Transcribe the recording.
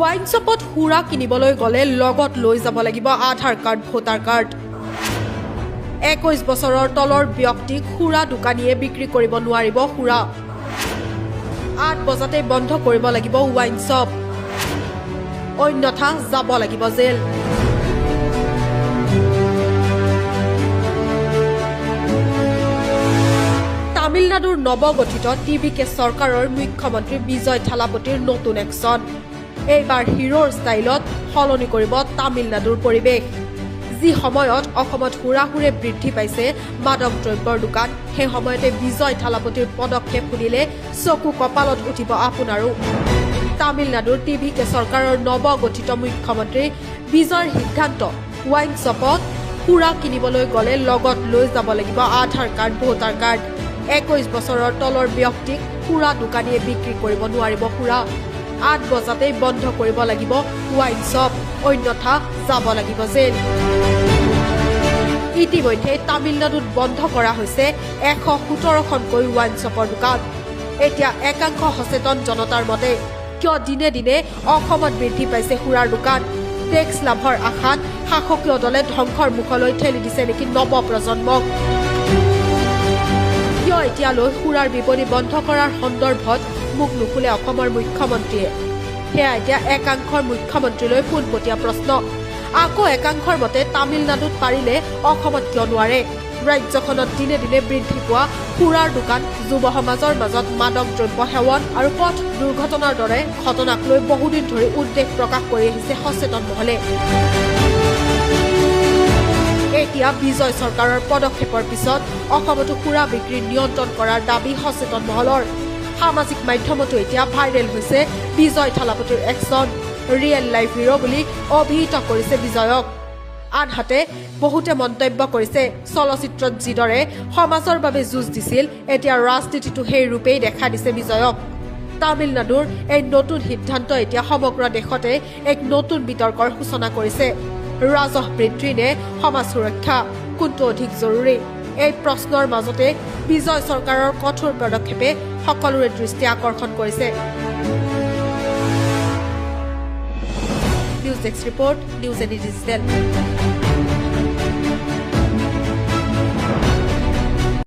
wine শ্বপত সুৰা কিনিবলৈ গ'লে লগত লৈ যাব লাগিব আধাৰ কাৰ্ড ভোটাৰ কাৰ্ড 21 বছৰৰ তলৰ ব্যক্তিক সুৰা দোকানীয়ে বিক্ৰী কৰিব নোৱাৰিব সুৰা 8 বজাতে বন্ধ কৰিব লাগিব ওয়াইন শ্বপ অন্যথা যাব লাগিব জেল তামিলনাডুৰ নৱগঠিত টিভিকে চৰকাৰৰ মুখ্যমন্ত্ৰী বিজয় থালাপতিৰ নতুন একশ্যন এইবাৰ হিৰোৰ ষ্টাইলত সলনি কৰিব তামিলনাডুৰ পৰিৱেশ যি সময়ত অসমত হুৰাহুৰে বৃদ্ধি পাইছে মাদক দ্ৰব্যৰ দোকান সেই সময়তে বিজয় থালাপতিৰ পদক্ষেপ শুনিলে চকু কপালত উঠিব আপোনাৰো তামিলনাডুৰ টিভিকে চৰকাৰৰ নৱগঠিত মুখ্যমন্ত্ৰী বিজয়ৰ সিদ্ধান্ত ওয়াইন শ্বপত সুৰা কিনিবলৈ গ'লে লগত লৈ যাব লাগিব আধাৰ কাৰ্ড ভোটাৰ কাৰ্ড 21 বছৰৰ তলৰ ব্যক্তিক সুৰা দোকানীয়ে বিক্ৰী কৰিব নোৱাৰিব সুৰা 8 বজাতে বন্ধ কৰিব লাগিব ওয়াইন শ্বপ অন্যথা যাব লাগিব জেল ইতিমধ্যে তামিলনাডুত বন্ধ কৰা হৈছে 117খনকৈ ওয়াইন শ্বপৰ দোকান এতিয়া একাংশ সচেতন জনতাৰ মতে কিয় দিনে দিনে অসমত বৃদ্ধি পাইছে সুৰাৰ দোকান টেক্স লাভৰ আশাত শাসকীয় দলে ধ্বংসৰ মুখলৈ ঠেলি দিছে নেকি নৱ প্ৰজন্মক কিয় এতিয়ালৈ সুৰাৰ বিপণী বন্ধ কৰাৰ সন্দৰ্ভত মুখ নুখুলে অসমৰ মুখ্যমন্ত্ৰীয়ে সেয়া এতিয়া একাংশৰ মুখ্যমন্ত্ৰীলৈ পোনপটীয়া প্ৰশ্ন আকৌ একাংশৰ মতে তামিলনাডুত পাৰিলে অসমত কিয় নোৱাৰে ৰাজ্যখনত দিনে দিনে বৃদ্ধি পোৱা সুৰাৰ দোকান যুৱ সমাজৰ মাজত মাদক দ্ৰব্য সেৱন আৰু পথ দুৰ্ঘটনাৰ দৰে ঘটনাক লৈ বহুদিন ধৰি উদ্বেগ প্ৰকাশ কৰি আহিছে সচেতন মহলে এতিয়া বিজয় চৰকাৰৰ পদক্ষেপৰ পিছত অসমতো সুৰা বিক্ৰী নিয়ন্ত্ৰণ কৰাৰ দাবী সচেতন মহলৰ সামাজিক মাধ্যমতো এতিয়া ভাইৰেল হৈছে বিজয় থালাপতিৰ একশ্যন ৰিয়েল লাইফ হিৰো বুলি অভিহিত কৰিছে বিজয়ক আনহাতে বহুতে মন্তব্য কৰিছে চলচ্চিত্ৰত যিদৰে সমাজৰ বাবে যুঁজ দিছিল এতিয়া ৰাজনীতিটো সেই ৰূপেই দেখা দিছে বিজয়ক তামিলনাডুৰ এই নতুন সিদ্ধান্ত এতিয়া সমগ্ৰ দেশতে এক নতুন বিতৰ্কৰ সূচনা কৰিছে ৰাজহ বৃদ্ধি নে সমাজ সুৰক্ষা কোনটো অধিক জৰুৰী এই প্ৰশ্নৰ মাজতে বিজয় চৰকাৰৰ কঠোৰ পদক্ষেপে সকলোৰে দৃষ্টি আকৰ্ষণ কৰিছে news desk report news any digital